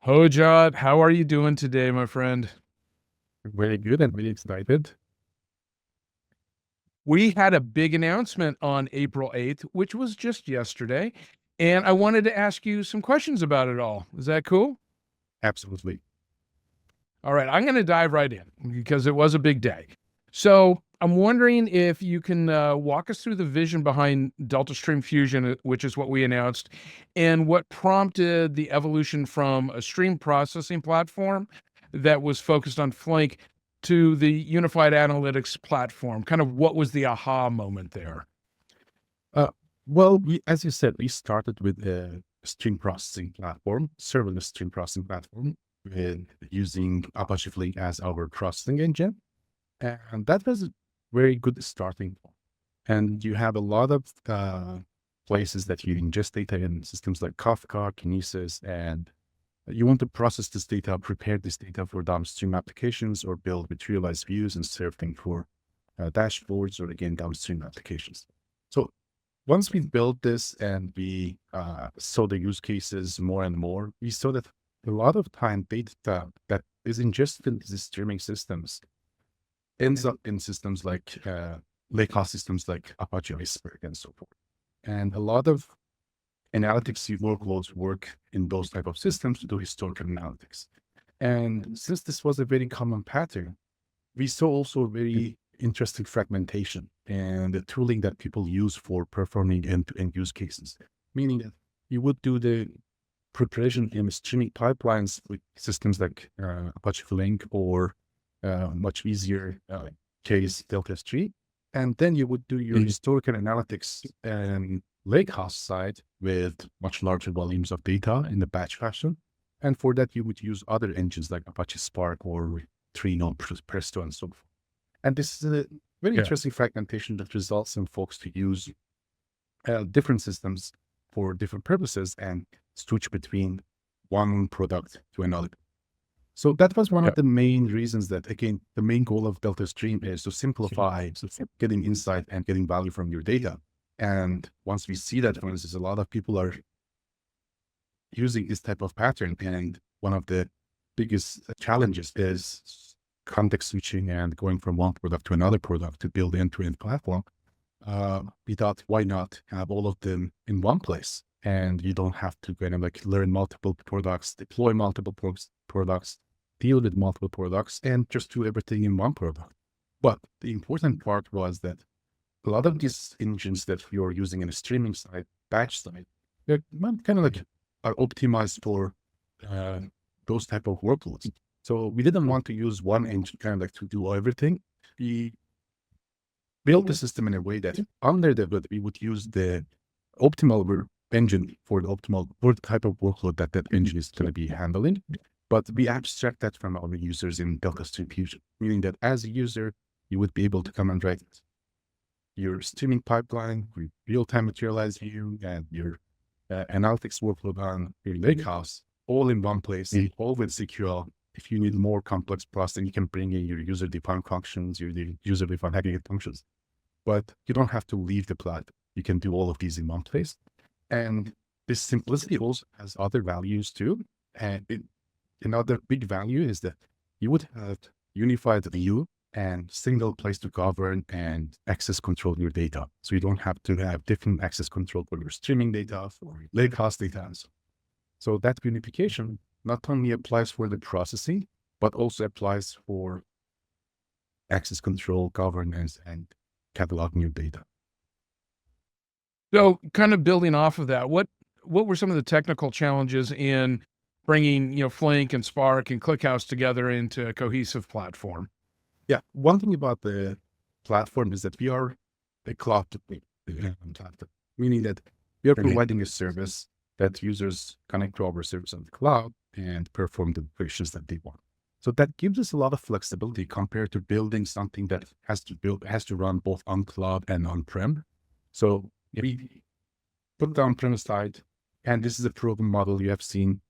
Hojjat, how are you doing today, my friend? Very good and very excited. We had a big announcement on April 8th, which was just yesterday, and I wanted to ask you some questions about it all. Is that cool? Absolutely. All right, I'm going to dive right in because it was a big day. So I'm wondering if you can walk us through the vision behind DeltaStream Fusion, which is what we announced, and what prompted the evolution from a stream processing platform that was focused on Flink to the unified analytics platform. Kind of what was the aha moment there? Uh, well, as you said, we started with a stream processing platform, serverless stream processing platform, with using Apache Flink as our processing engine. And that was a very good starting point. And you have a lot of places that you ingest data in systems like Kafka, Kinesis, and you want to process this data, prepare this data for downstream applications, or build materialized views and serve them for dashboards or again downstream applications. So once we built this and we saw the use cases more and more, we saw that a lot of time data that is ingested in these streaming systems ends up in systems like lakehouse systems like Apache Spark and so forth. And a lot of analytics workloads work in those type of systems to do historical analytics. And since this was a very common pattern, we saw also very interesting fragmentation and the tooling that people use for performing end-to-end use cases, meaning that you would do the preparation in streaming pipelines with systems like Apache Flink or much easier case DeltaStream. And then you would do your historical analytics and lakehouse side with much larger volumes of data in the batch fashion. And for that, you would use other engines like Apache Spark or Trino, Presto, and so forth. And this is a very interesting fragmentation that results in folks to use different systems for different purposes and switch between one product to another. So that was one of the main reasons that, again, the main goal of DeltaStream is to simplify getting insight and getting value from your data. And once we see that, for instance, a lot of people are using this type of pattern. And one of the biggest challenges is context switching and going from one product to another product to build end-to-end platform. We thought, why not have all of them in one place? And you don't have to kind of like learn multiple products, deploy multiple products, deal with multiple products, and just do everything in one product. But the important part was that a lot of these engines that you're using in a streaming side, batch side, they're kind of like are optimized for those type of workloads. So we didn't want to use one engine kind of like to do everything. We built the system in a way that under the hood, we would use the optimal engine for the optimal type of workload that that engine is going to be handling. But we abstract that from our users in DeltaStream Fusion, meaning that as a user, you would be able to come and write your streaming pipeline with real-time materialized view and your analytics workload on your lakehouse, all in one place, all with SQL. If you need more complex processing, you can bring in your user-defined functions, your user-defined aggregate functions. But you don't have to leave the platform. You can do all of these in one place. And this simplicity also has other values too. And another big value is that you would have unified view and single place to govern and access control your data. So you don't have to have different access control for your streaming data, for your lakehouse data. So that unification not only applies for the processing, but also applies for access control, governance, and cataloging your data. So kind of building off of that, what were some of the technical challenges in bringing, Flink and Spark and ClickHouse together into a cohesive platform? Yeah, one thing about the platform is that we are a cloud platform, meaning that we are providing a service that users connect to our service on the cloud and perform the operations that they want. So that gives us a lot of flexibility compared to building something that has to run both on cloud and on-prem. So we put the on-prem aside, and this is a proven model. You have seen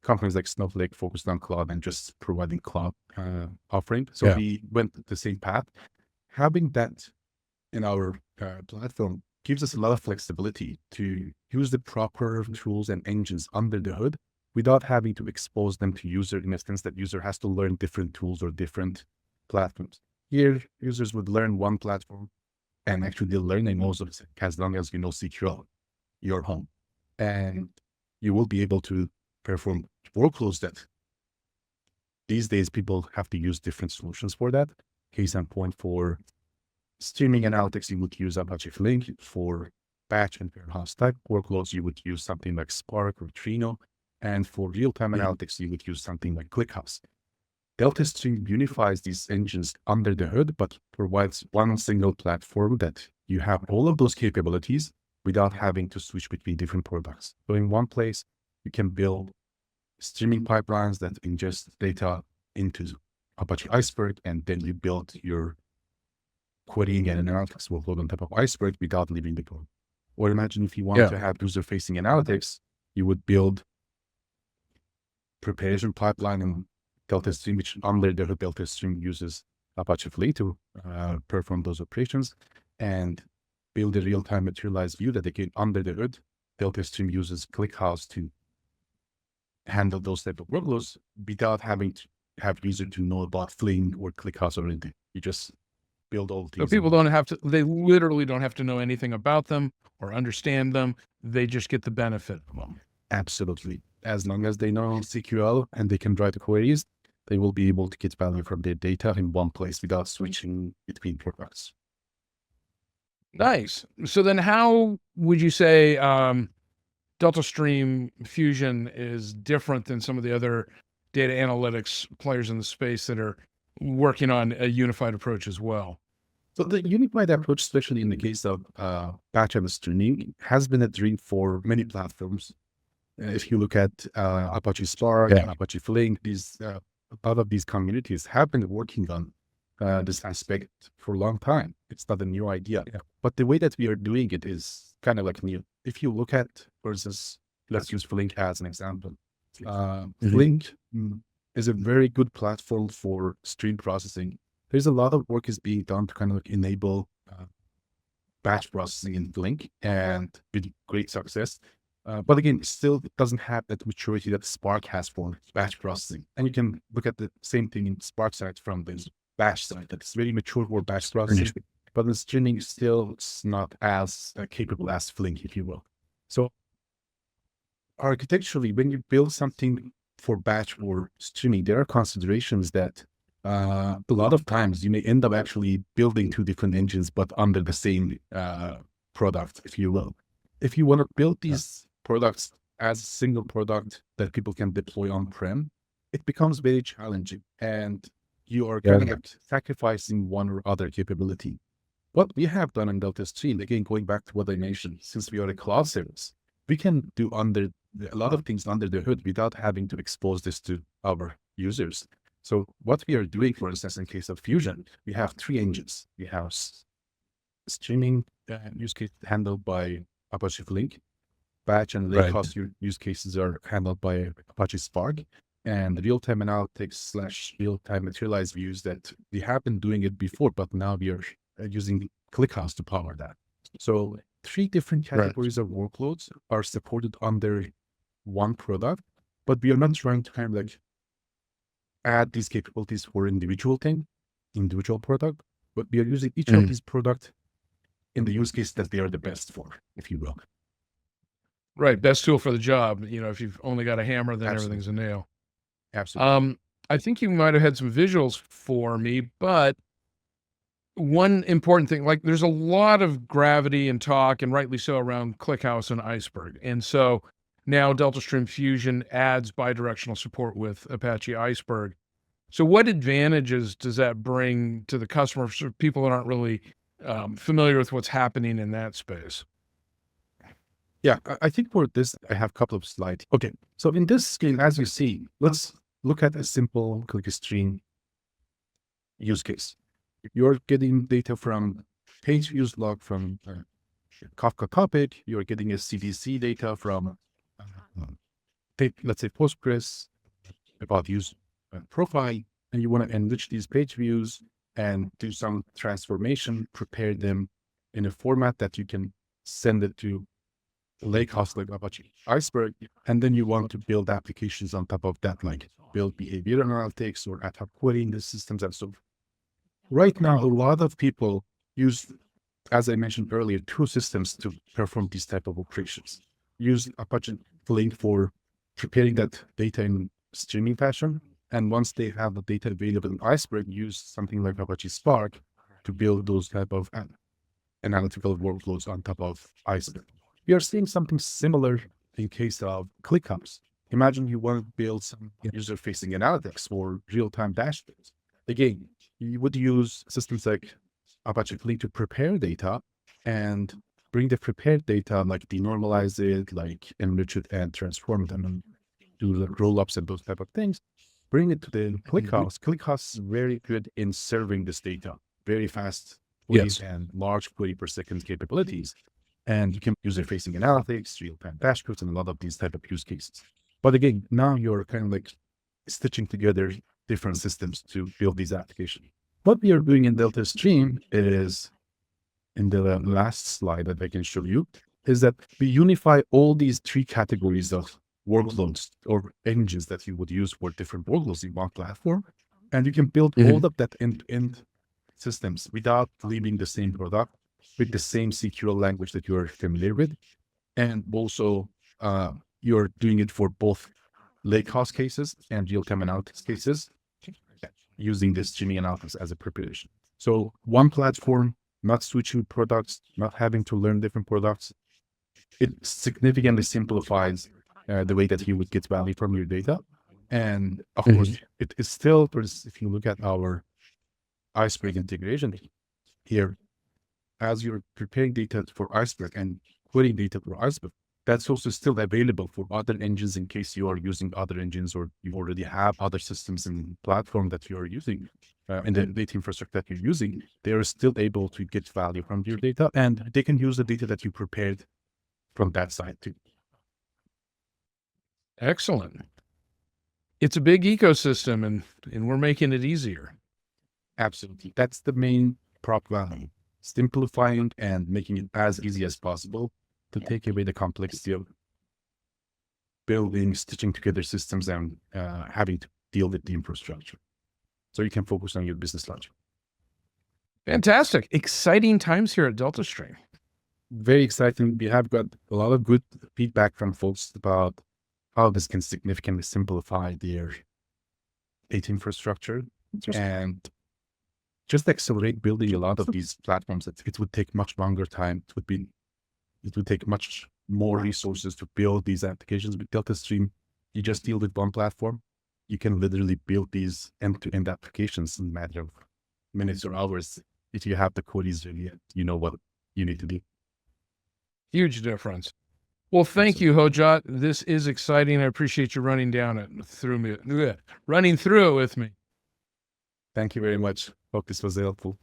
companies like Snowflake focused on cloud and just providing cloud offering. So we went the same path. Having that in our platform gives us a lot of flexibility to use the proper tools and engines under the hood without having to expose them to user in a sense that user has to learn different tools or different platforms. Here, users would learn one platform and actually they'll learn most of it as long as you know SQL, your home. And you will be able to perform workloads that these days people have to use different solutions for that. Case in point, for streaming analytics, you would use Apache Flink. For batch and warehouse type workloads, you would use something like Spark or Trino. And for real-time analytics, you would use something like ClickHouse. DeltaStream unifies these engines under the hood, but provides one single platform that you have all of those capabilities without having to switch between different products. So in one place, you can build streaming pipelines that ingest data into Apache Iceberg, and then you build your querying and analytics workload on top of Iceberg without leaving the code. Or imagine if you want to have user-facing analytics, you would build preparation pipeline in DeltaStream, which under the hood DeltaStream uses Apache Flink to perform those operations, and build a real-time materialized view that again under the hood DeltaStream uses ClickHouse to handle those type of workloads without having to have user to know about Flink or ClickHouse or anything. You just build all things. So people don't have to, they literally don't have to know anything about them or understand them. They just get the benefit of them. Absolutely. As long as they know SQL and they can write the queries, they will be able to get value from their data in one place without switching between products. Nice. So then how would you say DeltaStream Fusion is different than some of the other data analytics players in the space that are working on a unified approach as well? So the unified approach, especially in the case of batch and streaming, has been a dream for many platforms. If you look at Apache Spark, Apache Flink, a lot of these communities have been working on this aspect for a long time. It's not a new idea, but the way that we are doing it is kind of like new. If you look at, for instance, let's use Flink as an example. Flink is a very good platform for stream processing. There's a lot of work is being done to kind of like enable batch processing in Flink, and with great success. But again, still it doesn't have that maturity that Spark has for batch processing. And you can look at the same thing in Spark side from this batch side that's very mature for batch processing, but the streaming still is not as capable as Flink, if you will. So architecturally, when you build something for batch or streaming, there are considerations that a lot of times you may end up actually building two different engines, but under the same product, if you will. If you want to build these products as a single product that people can deploy on-prem, it becomes very challenging, and you are kind of like sacrificing one or other capability. What we have done in DeltaStream, again, going back to what I mentioned, since we are a cloud service, we can do a lot of things under the hood without having to expose this to our users. So what we are doing, for instance, in case of Fusion, we have three engines. We have streaming use case handled by Apache Flink, batch and lakehouse use cases are handled by Apache Spark, and real-time analytics / real-time materialized views that we have been doing it before, but now we are using ClickHouse to power that. So three different categories of workloads are supported under one product, but we are not trying to kind of like add these capabilities for individual product, but we are using each of these products in the use case that they are the best for, if you will. Right. Best tool for the job. You know, if you've only got a hammer, then everything's a nail. Absolutely. I think you might have had some visuals for me, but one important thing, like there's a lot of gravity and talk, and rightly so, around ClickHouse and Iceberg. And so now DeltaStream Fusion adds bidirectional support with Apache Iceberg. So what advantages does that bring to the customer for people that aren't really familiar with what's happening in that space? Yeah, I think for this, I have a couple of slides. Okay, so in this scale, as you see, let's look at a simple ClickStream use case. You're getting data from page views log from Kafka topic. You're getting a CDC data from, let's say, Postgres about use profile, and you want to enrich these page views and do some transformation, prepare them in a format that you can send it to lakehouse like Apache Iceberg, and then you want to build applications on top of that, like build behavior analytics or ad hoc querying the systems and so forth. Right now, a lot of people use, as I mentioned earlier, two systems to perform these type of operations. Use Apache Flink for preparing that data in streaming fashion. And once they have the data available in Iceberg, use something like Apache Spark to build those type of analytical workloads on top of Iceberg. We are seeing something similar in case of ClickHouse. Imagine you want to build some user-facing analytics or real-time dashboards. Again, you would use systems like Apache Flink to prepare data and bring the prepared data, like denormalize it, like enrich it and transform it, and then do the roll-ups and those type of things. Bring it to the ClickHouse. ClickHouse is very good in serving this data, very fast queries and large query per second capabilities. And you can user-facing analytics, real-time dashboards, and a lot of these type of use cases. But again, now you're kind of like stitching together different systems to build these applications. What we are doing in DeltaStream is, in the last slide that I can show you, is that we unify all these three categories of workloads or engines that you would use for different workloads in one platform. And you can build all of that end-to-end systems without leaving the same product with the same SQL language that you're familiar with. And also, you're doing it for both lakehouse cases and real-time analytics cases using this streaming analytics as a preparation. So one platform, not switching products, not having to learn different products. It significantly simplifies the way that you would get value from your data. And of course, it is still, if you look at our Iceberg integration here, as you're preparing data for Iceberg and querying data for Iceberg, that's also still available for other engines in case you are using other engines or you already have other systems and platform that you are using and the data infrastructure that you're using. They are still able to get value from your data, and they can use the data that you prepared from that side too. Excellent. It's a big ecosystem, and we're making it easier. Absolutely. That's the main prop value. Simplifying and making it as easy as possible to take away the complexity of building, stitching together systems and having to deal with the infrastructure. So you can focus on your business logic. Fantastic. Exciting times here at DeltaStream. Very exciting. We have got a lot of good feedback from folks about how this can significantly simplify their data infrastructure and just accelerate building a lot of these platforms. It would take much longer time. It would take much more resources to build these applications. With DeltaStream, you just deal with one platform. You can literally build these end-to-end applications in a matter of minutes or hours. If you have the queries ready, you know what you need to do. Huge difference. Well, thank you, Hojjat. This is exciting. I appreciate you running through it with me. Thank you very much. Hope this was helpful.